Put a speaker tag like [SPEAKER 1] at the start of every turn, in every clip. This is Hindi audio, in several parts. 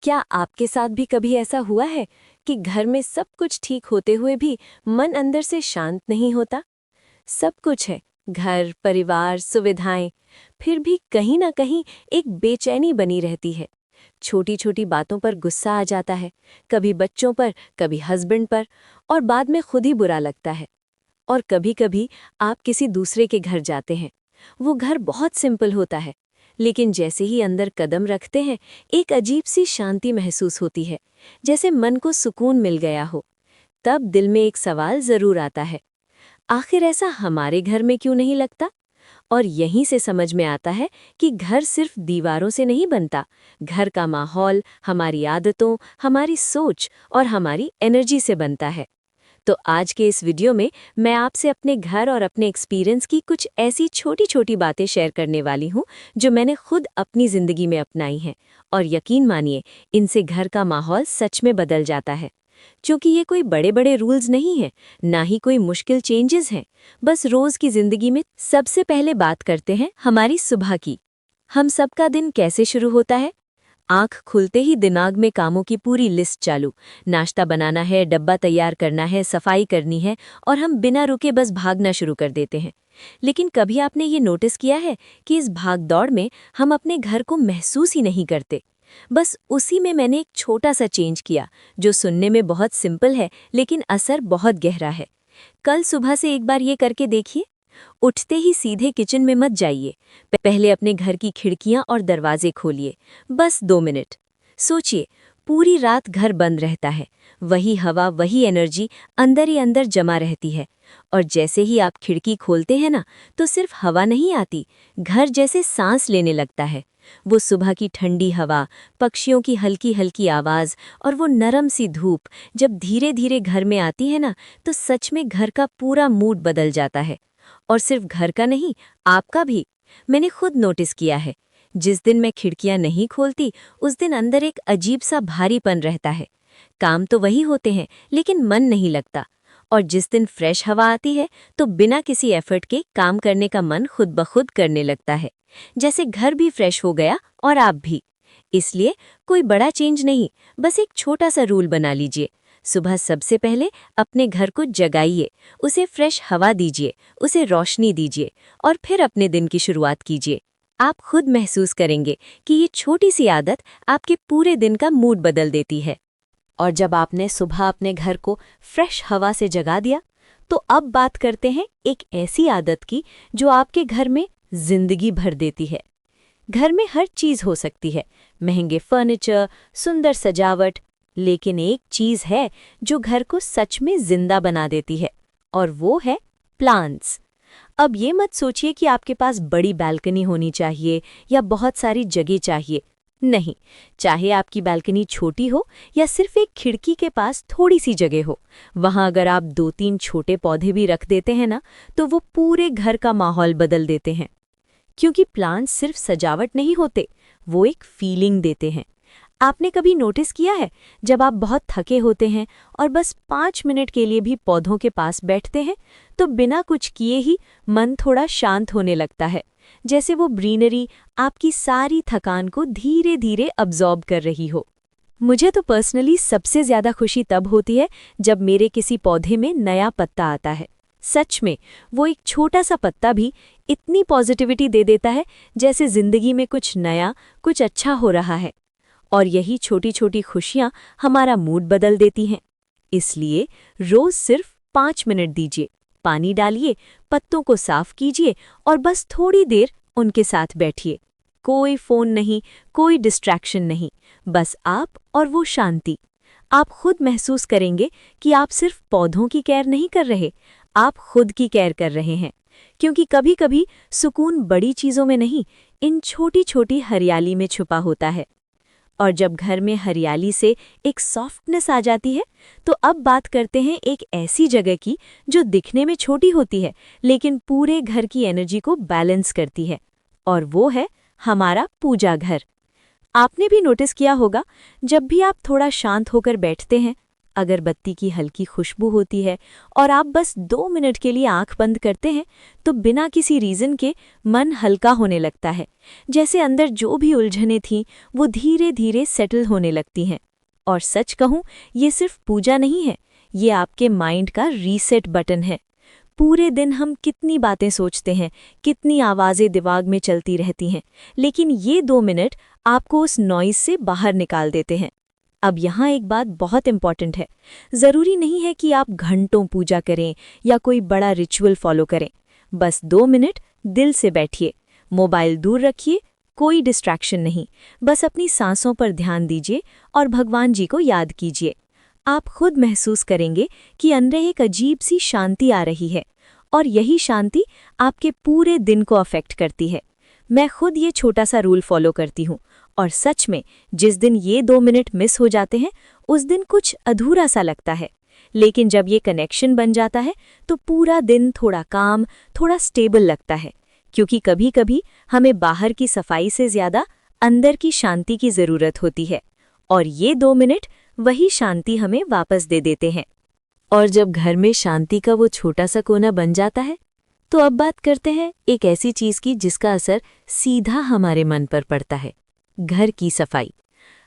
[SPEAKER 1] क्या आपके साथ भी कभी ऐसा हुआ है कि घर में सब कुछ ठीक होते हुए भी मन अंदर से शांत नहीं होता? सब कुछ है, घर, परिवार, सुविधाएं, फिर भी कहीं ना कहीं एक बेचैनी बनी रहती है। छोटी छोटी बातों पर गुस्सा आ जाता है, कभी बच्चों पर, कभी हस्बैंड पर, और बाद में खुद ही बुरा लगता है। और कभी कभी आप किसी दूसरे के घर जाते हैं। वो घर बहुत सिंपल होता है, लेकिन जैसे ही अंदर कदम रखते हैं एक अजीब सी शांति महसूस होती है, जैसे मन को सुकून मिल गया हो। तब दिल में एक सवाल जरूर आता है, आखिर ऐसा हमारे घर में क्यों नहीं लगता? और यहीं से समझ में आता है कि घर सिर्फ दीवारों से नहीं बनता। घर का माहौल हमारी आदतों, हमारी सोच और हमारी एनर्जी से बनता है। तो आज के इस वीडियो में मैं आपसे अपने घर और अपने एक्सपीरियंस की कुछ ऐसी छोटी छोटी बातें शेयर करने वाली हूँ जो मैंने खुद अपनी ज़िंदगी में अपनाई हैं। और यकीन मानिए, इनसे घर का माहौल सच में बदल जाता है। क्योंकि ये कोई बड़े बड़े रूल्स नहीं हैं, ना ही कोई मुश्किल चेंजेस हैं, बस रोज़ की ज़िंदगी में। सबसे पहले बात करते हैं हमारी सुबह की। हम सबका दिन कैसे शुरू होता है? आंख खुलते ही दिमाग में कामों की पूरी लिस्ट चालू। नाश्ता बनाना है, डब्बा तैयार करना है, सफाई करनी है, और हम बिना रुके बस भागना शुरू कर देते हैं। लेकिन कभी आपने ये नोटिस किया है कि इस भाग-दौड़ में हम अपने घर को महसूस ही नहीं करते? बस उसी में मैंने एक छोटा सा चेंज किया, जो सुनने में बहुत सिंपल है लेकिन असर बहुत गहरा है। कल सुबह से एक बार ये करके देखिए। उठते ही सीधे किचन में मत जाइए। पहले अपने घर की खिड़कियां और दरवाजे खोलिए, बस 2 मिनट। सोचिए, पूरी रात घर बंद रहता है, वही हवा, वही एनर्जी अंदर ही अंदर जमा रहती है। और जैसे ही आप खिड़की खोलते हैं ना, तो सिर्फ हवा नहीं आती, घर जैसे सांस लेने लगता है। वो सुबह की ठंडी हवा, पक्षियों की हल्की हल्की आवाज़ और वो नरम सी धूप जब धीरे धीरे घर में आती है ना, तो सच में घर का पूरा मूड बदल जाता है। और सिर्फ घर का नहीं, आपका भी। मैंने खुद नोटिस किया है, जिस दिन मैं खिड़कियां नहीं खोलती उस दिन अंदर एक अजीब सा भारीपन रहता है। काम तो वही होते हैं लेकिन मन नहीं लगता। और जिस दिन फ्रेश हवा आती है तो बिना किसी एफर्ट के काम करने का मन खुद ब खुद करने लगता है, जैसे घर भी फ्रेश हो गया और आप भी। इसलिए कोई बड़ा चेंज नहीं, बस एक छोटा सा रूल बना लीजिए। सुबह सबसे पहले अपने घर को जगाइए, उसे फ्रेश हवा दीजिए, उसे रोशनी दीजिए, और फिर अपने दिन की शुरुआत कीजिए। आप खुद महसूस करेंगे कि ये छोटी सी आदत आपके पूरे दिन का मूड बदल देती है। और जब आपने सुबह अपने घर को फ्रेश हवा से जगा दिया, तो अब बात करते हैं एक ऐसी आदत की जो आपके घर में जिंदगी भर देती है। घर में हर चीज हो सकती है, महंगे फर्नीचर, सुंदर सजावट, लेकिन एक चीज है जो घर को सच में जिंदा बना देती है, और वो है प्लांट्स। अब ये मत सोचिए कि आपके पास बड़ी बालकनी होनी चाहिए या बहुत सारी जगह चाहिए। नहीं, चाहे आपकी बालकनी छोटी हो या सिर्फ एक खिड़की के पास थोड़ी सी जगह हो, वहां अगर आप 2-3 छोटे पौधे भी रख देते हैं ना, तो वो पूरे घर का माहौल बदल देते हैं। क्योंकि प्लांट्स सिर्फ सजावट नहीं होते, वो एक फीलिंग देते हैं। आपने कभी नोटिस किया है, जब आप बहुत थके होते हैं और बस 5 मिनट के लिए भी पौधों के पास बैठते हैं, तो बिना कुछ किए ही मन थोड़ा शांत होने लगता है, जैसे वो ग्रीनरी आपकी सारी थकान को धीरे धीरे अब्जॉर्ब कर रही हो। मुझे तो पर्सनली सबसे ज्यादा खुशी तब होती है जब मेरे किसी पौधे में नया पत्ता आता है। सच में, वो एक छोटा सा पत्ता भी इतनी पॉजिटिविटी दे देता है, जैसे जिंदगी में कुछ नया, कुछ अच्छा हो रहा है। और यही छोटी छोटी खुशियां हमारा मूड बदल देती हैं। इसलिए रोज सिर्फ 5 मिनट दीजिए, पानी डालिए, पत्तों को साफ कीजिए और बस थोड़ी देर उनके साथ बैठिए। कोई फोन नहीं, कोई डिस्ट्रैक्शन नहीं, बस आप और वो शांति। आप खुद महसूस करेंगे कि आप सिर्फ पौधों की केयर नहीं कर रहे, आप खुद की केयर कर रहे हैं। क्योंकि कभी कभी सुकून बड़ी चीजों में नहीं, इन छोटी छोटी हरियाली में छुपा होता है। और जब घर में हरियाली से एक सॉफ्टनेस आ जाती है, तो अब बात करते हैं एक ऐसी जगह की जो दिखने में छोटी होती है लेकिन पूरे घर की एनर्जी को बैलेंस करती है। और वो है हमारा पूजा घर। आपने भी नोटिस किया होगा, जब भी आप थोड़ा शांत होकर बैठते हैं, अगरबत्ती की हल्की खुशबू होती है और आप बस 2 मिनट के लिए आंख बंद करते हैं तो बिना किसी रीज़न के मन हल्का होने लगता है। जैसे अंदर जो भी उलझनें थीं वो धीरे धीरे सेटल होने लगती हैं। और सच कहूँ, ये सिर्फ पूजा नहीं है, ये आपके माइंड का रीसेट बटन है। पूरे दिन हम कितनी बातें सोचते हैं, कितनी आवाज़ें दिमाग में चलती रहती हैं, लेकिन ये 2 मिनट आपको उस नॉइज़ से बाहर निकाल देते हैं। अब यहाँ एक बात बहुत इम्पॉर्टेंट है। ज़रूरी नहीं है कि आप घंटों पूजा करें या कोई बड़ा रिचुअल फॉलो करें। बस 2 मिनट दिल से बैठिए, मोबाइल दूर रखिए, कोई डिस्ट्रैक्शन नहीं, बस अपनी सांसों पर ध्यान दीजिए और भगवान जी को याद कीजिए। आप खुद महसूस करेंगे कि अंदर एक अजीब सी शांति आ रही है और यही शांति आपके पूरे दिन को अफेक्ट करती है। मैं खुद ये छोटा सा रूल फॉलो करती हूँ और सच में जिस दिन ये 2 मिनट मिस हो जाते हैं उस दिन कुछ अधूरा सा लगता है, लेकिन जब ये कनेक्शन बन जाता है तो पूरा दिन थोड़ा काम, थोड़ा स्टेबल लगता है। क्योंकि कभी-कभी हमें बाहर की सफाई से ज़्यादा अंदर की शांति की ज़रूरत होती है और ये 2 मिनट वही शांति हमें वापस दे देते हैं। और जब घर में शांति का वो छोटा सा कोना बन जाता है तो अब बात करते हैं एक ऐसी चीज़ की जिसका असर सीधा हमारे मन पर पड़ता है, घर की सफाई।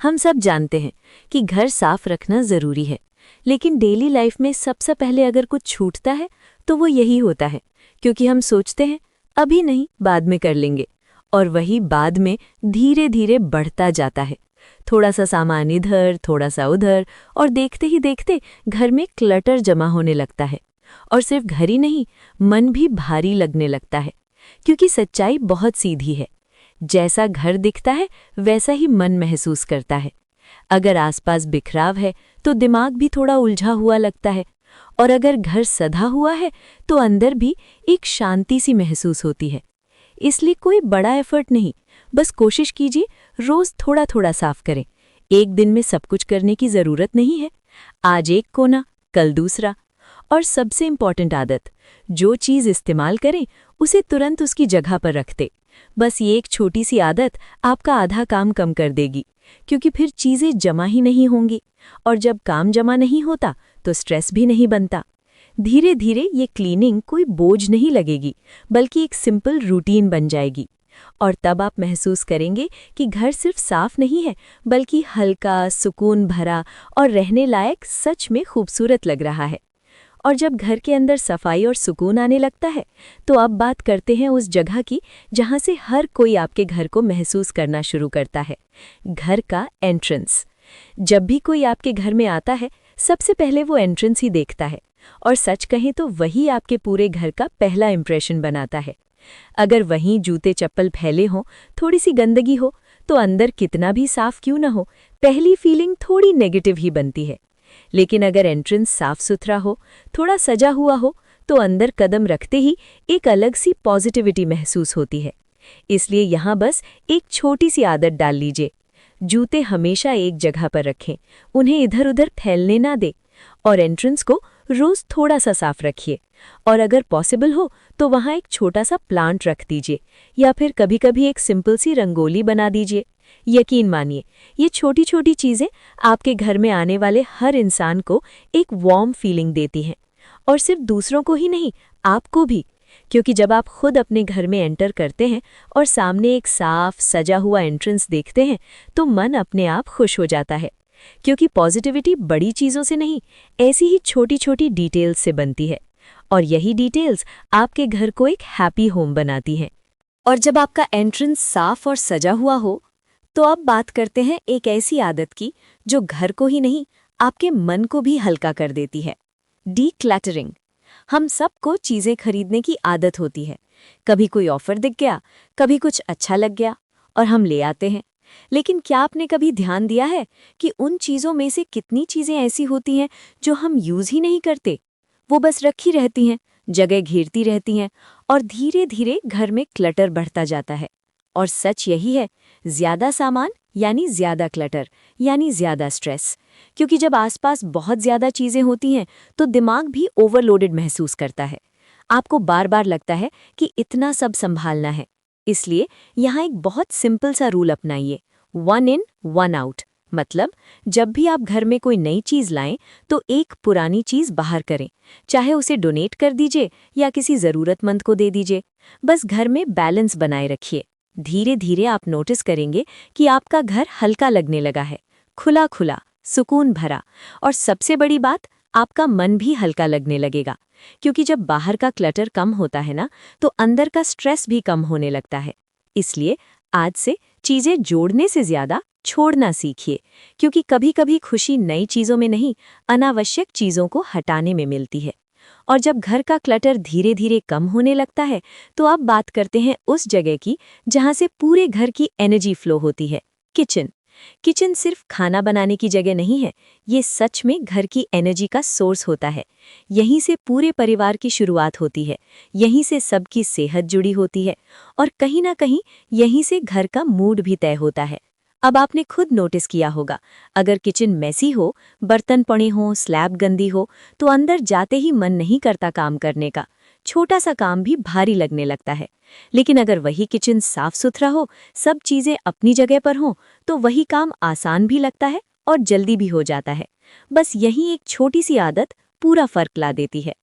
[SPEAKER 1] हम सब जानते हैं कि घर साफ रखना ज़रूरी है, लेकिन डेली लाइफ में सबसे पहले अगर कुछ छूटता है तो वो यही होता है, क्योंकि हम सोचते हैं अभी नहीं, बाद में कर लेंगे, और वही बाद में धीरे धीरे बढ़ता जाता है। थोड़ा सा सामान इधर, थोड़ा सा उधर, और देखते ही देखते घर में क्लटर जमा होने लगता है। और सिर्फ घर ही नहीं, मन भी भारी लगने लगता है, क्योंकि सच्चाई बहुत सीधी है। जैसा घर दिखता है वैसा ही मन महसूस करता है। अगर आसपास बिखराव है तो दिमाग भी थोड़ा उलझा हुआ लगता है, और अगर घर सधा हुआ है तो अंदर भी एक शांति सी महसूस होती है। इसलिए कोई बड़ा एफर्ट नहीं, बस कोशिश कीजिए रोज थोड़ा थोड़ा साफ करें। एक दिन में सब कुछ करने की ज़रूरत नहीं है। आज एक कोना, कल दूसरा। और सबसे इम्पॉर्टेंट आदत, जो चीज़ इस्तेमाल करें उसे तुरंत उसकी जगह पर रख दे। बस ये एक छोटी सी आदत आपका आधा काम कम कर देगी, क्योंकि फिर चीज़ें जमा ही नहीं होंगी, और जब काम जमा नहीं होता तो स्ट्रेस भी नहीं बनता। धीरे धीरे ये क्लीनिंग कोई बोझ नहीं लगेगी, बल्कि एक सिंपल रूटीन बन जाएगी। और तब आप महसूस करेंगे कि घर सिर्फ साफ नहीं है, बल्कि हल्का, सुकून भरा और रहने लायक सच में खूबसूरत लग रहा है। और जब घर के अंदर सफाई और सुकून आने लगता है तो अब बात करते हैं उस जगह की जहाँ से हर कोई आपके घर को महसूस करना शुरू करता है, घर का एंट्रेंस। जब भी कोई आपके घर में आता है सबसे पहले वो एंट्रेंस ही देखता है, और सच कहें तो वही आपके पूरे घर का पहला इंप्रेशन बनाता है। अगर वहीं जूते चप्पल फैले हों, थोड़ी सी गंदगी हो, तो अंदर कितना भी साफ क्यों न हो, पहली फीलिंग थोड़ी नेगेटिव ही बनती है। लेकिन अगर एंट्रेंस साफ सुथरा हो, थोड़ा सजा हुआ हो, तो अंदर कदम रखते ही एक अलग सी पॉजिटिविटी महसूस होती है। इसलिए यहाँ बस एक छोटी सी आदत डाल लीजिए। जूते हमेशा एक जगह पर रखें, उन्हें इधर उधर फैलने ना दें, और एंट्रेंस को रोज थोड़ा सा साफ रखिए। और अगर पॉसिबल हो तो वहाँ एक छोटा सा प्लांट रख दीजिए, या फिर कभी-कभी एक सिंपल सी रंगोली बना दीजिए। यकीन मानिए, ये छोटी छोटी चीज़ें आपके घर में आने वाले हर इंसान को एक वार्म फीलिंग देती हैं, और सिर्फ दूसरों को ही नहीं, आपको भी। क्योंकि जब आप खुद अपने घर में एंटर करते हैं और सामने एक साफ सजा हुआ एंट्रेंस देखते हैं तो मन अपने आप खुश हो जाता है। क्योंकि पॉजिटिविटी बड़ी चीज़ों से नहीं, ऐसी ही छोटी छोटी डिटेल्स से बनती है, और यही डिटेल्स आपके घर को एक हैप्पी होम बनाती हैं। और जब आपका एंट्रेंस साफ और सजा हुआ हो तो अब बात करते हैं एक ऐसी आदत की जो घर को ही नहीं, आपके मन को भी हल्का कर देती है, डीक्लटरिंग। हम सबको चीज़ें खरीदने की आदत होती है। कभी कोई ऑफर दिख गया, कभी कुछ अच्छा लग गया और हम ले आते हैं। लेकिन क्या आपने कभी ध्यान दिया है कि उन चीज़ों में से कितनी चीज़ें ऐसी होती हैं जो हम यूज़ ही नहीं करते? वो बस रखी रहती हैं, जगह घेरती रहती हैं, और धीरे धीरे घर में क्लटर बढ़ता जाता है। और सच यही है, ज़्यादा सामान यानी ज़्यादा क्लटर, यानी ज़्यादा स्ट्रेस। क्योंकि जब आसपास बहुत ज़्यादा चीज़ें होती हैं तो दिमाग भी ओवरलोडेड महसूस करता है। आपको बार बार लगता है कि इतना सब संभालना है। इसलिए यहाँ एक बहुत सिंपल सा रूल अपनाइए, 1 इन 1 आउट। मतलब जब भी आप घर में कोई नई चीज लाएं तो एक पुरानी चीज बाहर करें, चाहे उसे डोनेट कर दीजिए या किसी जरूरतमंद को दे दीजिए। बस घर में बैलेंस बनाए रखिए। धीरे धीरे आप नोटिस करेंगे कि आपका घर हल्का लगने लगा है, खुला खुला, सुकून भरा। और सबसे बड़ी बात, आपका मन भी हल्का लगने लगेगा, क्योंकि जब बाहर का क्लटर कम होता है ना, तो अंदर का स्ट्रेस भी कम होने लगता है। इसलिए आज से चीजें जोड़ने से ज्यादा छोड़ना सीखिए, क्योंकि कभी कभी खुशी नई चीजों में नहीं, अनावश्यक चीजों को हटाने में मिलती है। और जब घर का क्लटर धीरे धीरे कम होने लगता है, तो अब बात करते हैं उस जगह की जहां से पूरे घर की एनर्जी फ्लो होती है, किचन। किचन सिर्फ खाना बनाने की जगह नहीं है, ये सच में घर की एनर्जी का सोर्स होता है। यहीं से पूरे परिवार की शुरुआत होती है, यहीं से सबकी सेहत जुड़ी होती है, और कहीं ना कहीं यहीं से घर का मूड भी तय होता है। अब आपने खुद नोटिस किया होगा, अगर किचन मैसी हो, बर्तन पड़े हों, स्लैब गंदी हो, तो अंदर जाते ही मन नहीं करता काम करने का। छोटा सा काम भी भारी लगने लगता है। लेकिन अगर वही किचन साफ सुथरा हो, सब चीजें अपनी जगह पर हों, तो वही काम आसान भी लगता है और जल्दी भी हो जाता है। बस यही एक छोटी सी आदत पूरा फर्क ला देती है।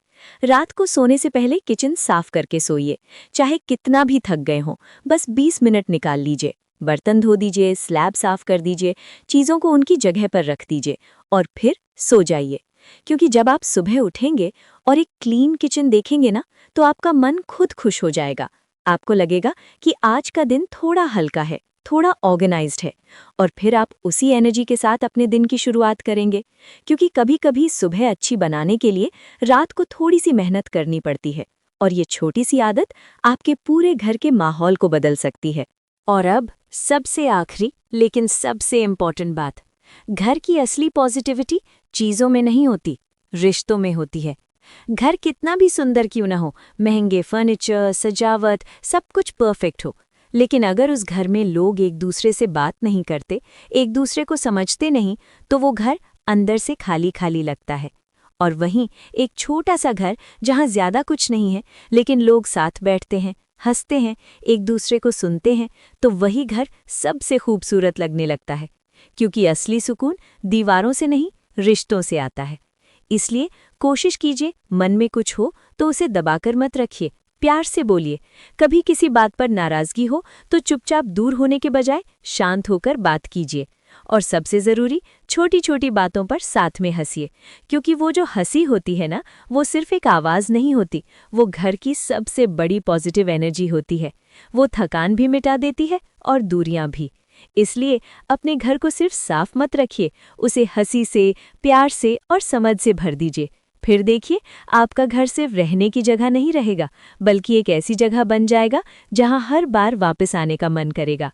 [SPEAKER 1] रात को सोने से पहले किचन साफ करके सोइए, चाहे कितना भी थक गए हों। बस 20 मिनट निकाल लीजिए, बर्तन धो दीजिए, स्लैब साफ कर दीजिए, चीज़ों को उनकी जगह पर रख दीजिए और फिर सो जाइए। क्योंकि जब आप सुबह उठेंगे और एक क्लीन किचन देखेंगे ना, तो आपका मन खुद खुश हो जाएगा। आपको लगेगा कि आज का दिन थोड़ा हल्का है, थोड़ा ऑर्गेनाइज्ड है, और फिर आप उसी एनर्जी के साथ अपने दिन की शुरुआत करेंगे। क्योंकि कभी-कभी सुबह अच्छी बनाने के लिए रात को थोड़ी सी मेहनत करनी पड़ती है, और ये छोटी सी आदत आपके पूरे घर के माहौल को बदल सकती है। और अब सबसे आखिरी लेकिन सबसे इम्पॉर्टेंट बात, घर की असली पॉजिटिविटी चीज़ों में नहीं होती, रिश्तों में होती है। घर कितना भी सुंदर क्यों ना हो, महंगे फर्नीचर, सजावट, सब कुछ परफेक्ट हो, लेकिन अगर उस घर में लोग एक दूसरे से बात नहीं करते, एक दूसरे को समझते नहीं, तो वो घर अंदर से खाली खाली लगता है। और वहीं एक छोटा सा घर जहाँ ज़्यादा कुछ नहीं है, लेकिन लोग साथ बैठते हैं, हंसते हैं, एक दूसरे को सुनते हैं, तो वही घर सबसे खूबसूरत लगने लगता है। क्योंकि असली सुकून दीवारों से नहीं, रिश्तों से आता है। इसलिए कोशिश कीजिए, मन में कुछ हो तो उसे दबाकर मत रखिए, प्यार से बोलिए। कभी किसी बात पर नाराज़गी हो तो चुपचाप दूर होने के बजाय शांत होकर बात कीजिए। और सबसे ज़रूरी, छोटी छोटी बातों पर साथ में हंसिए, क्योंकि वो जो हंसी होती है ना, वो सिर्फ एक आवाज़ नहीं होती, वो घर की सबसे बड़ी पॉजिटिव एनर्जी होती है। वो थकान भी मिटा देती है और दूरियां भी। इसलिए अपने घर को सिर्फ साफ मत रखिए, उसे हंसी से, प्यार से और समझ से भर दीजिए। फिर देखिए, आपका घर सिर्फ रहने की जगह नहीं रहेगा, बल्कि एक ऐसी जगह बन जाएगा जहां हर बार वापस आने का मन करेगा।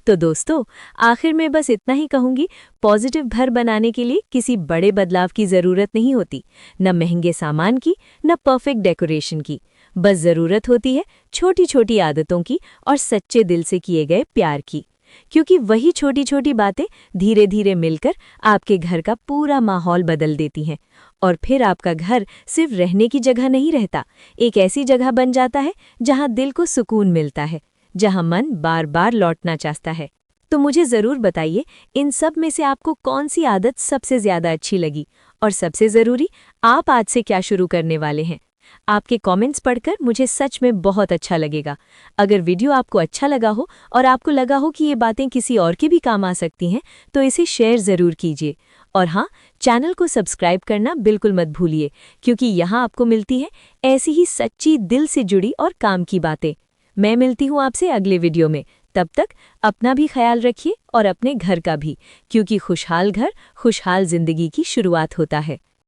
[SPEAKER 1] तो दोस्तों, आखिर में बस इतना ही कहूंगी, पॉजिटिव घर बनाने के लिए किसी बड़े बदलाव की ज़रूरत नहीं होती, न महंगे सामान की, न परफेक्ट डेकोरेशन की। बस ज़रूरत होती है छोटी छोटी आदतों की और सच्चे दिल से किए गए प्यार की। क्योंकि वही छोटी छोटी बातें धीरे धीरे मिलकर आपके घर का पूरा माहौल बदल देती हैं, और फिर आपका घर सिर्फ रहने की जगह नहीं रहता, एक ऐसी जगह बन जाता है जहां दिल को सुकून मिलता है, जहां मन बार बार लौटना चाहता है। तो मुझे ज़रूर बताइए, इन सब में से आपको कौन सी आदत सबसे ज़्यादा अच्छी लगी, और सबसे ज़रूरी, आप आज से क्या शुरू करने वाले हैं। आपके कमेंट्स पढ़कर मुझे सच में बहुत अच्छा लगेगा। अगर वीडियो आपको अच्छा लगा हो और आपको लगा हो कि ये बातें किसी और के भी काम आ सकती हैं, तो इसे शेयर ज़रूर कीजिए। और हाँ, चैनल को सब्सक्राइब करना बिल्कुल मत भूलिए, क्योंकि यहाँ आपको मिलती है ऐसी ही सच्ची, दिल से जुड़ी और काम की बातें। मैं मिलती हूँ आपसे अगले वीडियो में। तब तक अपना भी ख्याल रखिए और अपने घर का भी, क्योंकि खुशहाल घर खुशहाल जिंदगी की शुरुआत होता है।